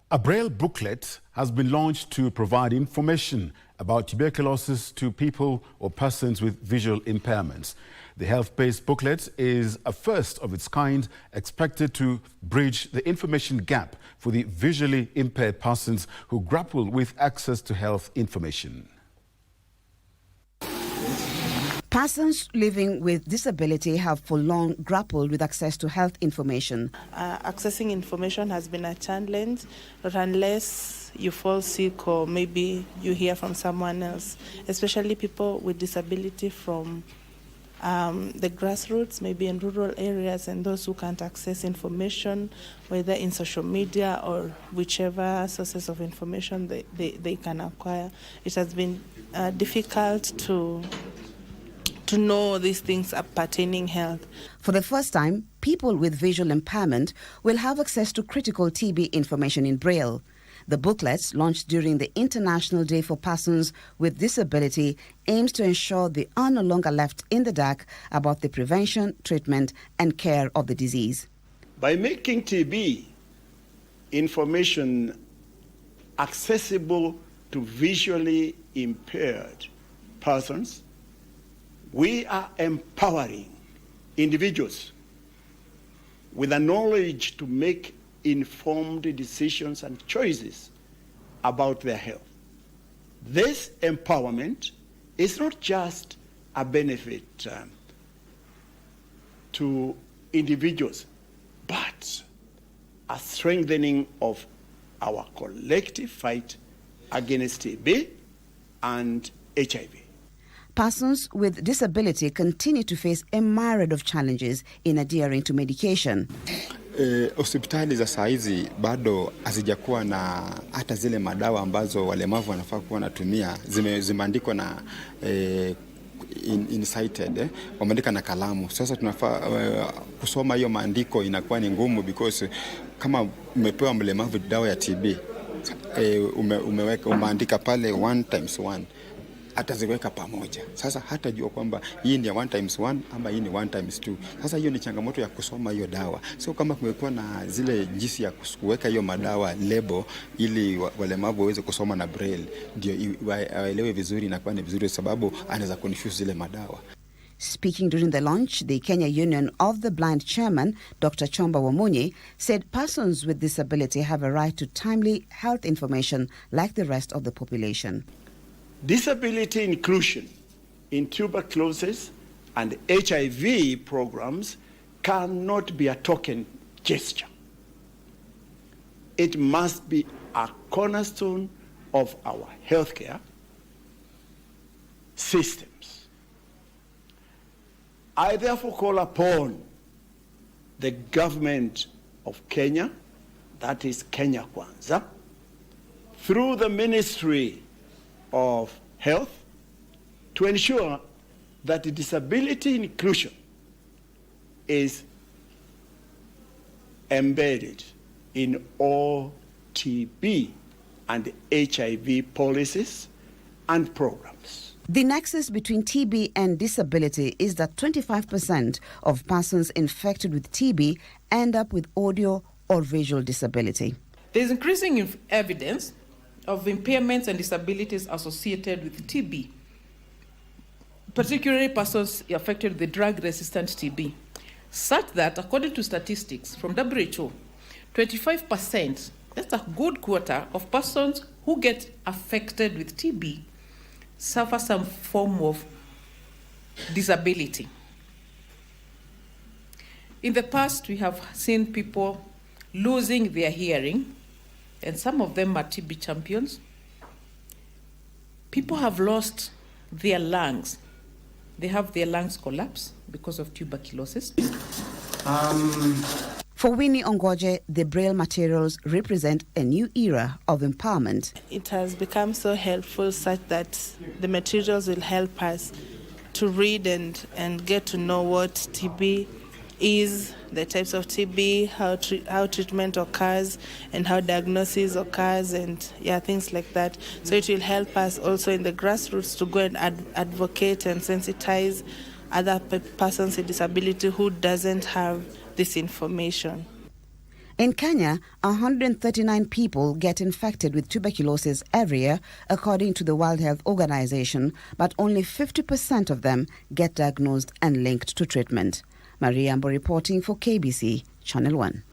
A Braille booklet has been launched to provide information about tuberculosis to people or persons with visual impairments. The health-based booklet is a first of its kind, expected to bridge the information gap for the visually impaired persons who grapple with access to health information. Persons living with disability have for long grappled with access to health information. Accessing information has been a challenge, but unless you fall sick or maybe you hear from someone else, especially people with disability from the grassroots, maybe in rural areas, and those who can't access information, whether in social media or whichever sources of information they can acquire. It has been difficult to know these things pertaining health. For the first time, people with visual impairment will have access to critical TB information in Braille. The booklets, launched during the International Day for Persons with Disability, aims to ensure they are no longer left in the dark about the prevention, treatment and care of the disease. By making TB information accessible to visually impaired persons, we are empowering individuals with the knowledge to make informed decisions and choices about their health. This empowerment is not just a benefit to individuals, but a strengthening of our collective fight against TB and HIV. Persons with disability continue to face a myriad of challenges in adhering to medication. Hospitali za saizi bado hazijakuwa na hata zile madawa ambazo walemavu wanafaa kuwa wanatumia, zimeandikwa na incited, wameandika na kalamu. Sasa tunafaa kusoma hiyo maandiko inakuwa ni ngumu, because kama umepewa mlemavu dawa ya TB, umeandika pale 1x1, ataziweka pamoja. Sasa hata jua kwamba hii ni 1x1 ama hii ni 1x2. Sasa hiyo ni changamoto ya kusoma hiyo dawa. So kama kumekuwa na zile jinsi ya kuweka hiyo madawa label, ili walemavu waweze kusoma na Braille, ndio waelewe vizuri, na kwa ni vizuri sababu anaweza confuse zile madawa. Speaking during the launch, the Kenya Union of the Blind chairman, Dr. Chomba Wamunyi, said persons with disability have a right to timely health information like the rest of the population. Disability inclusion in tuberculosis and HIV programs cannot be a token gesture. It must be a cornerstone of our healthcare systems. I therefore call upon the government of Kenya, that is Kenya Kwanza, through the Ministry of Health, to ensure that disability inclusion is embedded in all TB and HIV policies and programs. The nexus between TB and disability is that 25% of persons infected with TB end up with audio or visual disability. There is increasing evidence of impairments and disabilities associated with TB, particularly persons affected with the drug-resistant TB, such that, according to statistics from WHO, 25%, that's a good quarter of persons who get affected with TB, suffer some form of disability. In the past, we have seen people losing their hearing, and some of them are TB champions. People have lost their lungs. They have their lungs collapse because of tuberculosis. For Winnie Ongoje, the Braille materials represent a new era of empowerment. It has become so helpful such that the materials will help us to read and get to know what TB is, the types of TB, how treatment occurs, and how diagnosis occurs, and things like that. So it will help us also in the grassroots to go and advocate and sensitize other persons with disability who doesn't have this information. In Kenya, 139 people get infected with tuberculosis every year, according to the World Health Organization, but only 50% of them get diagnosed and linked to treatment. Maria Ambo reporting for KBC Channel 1.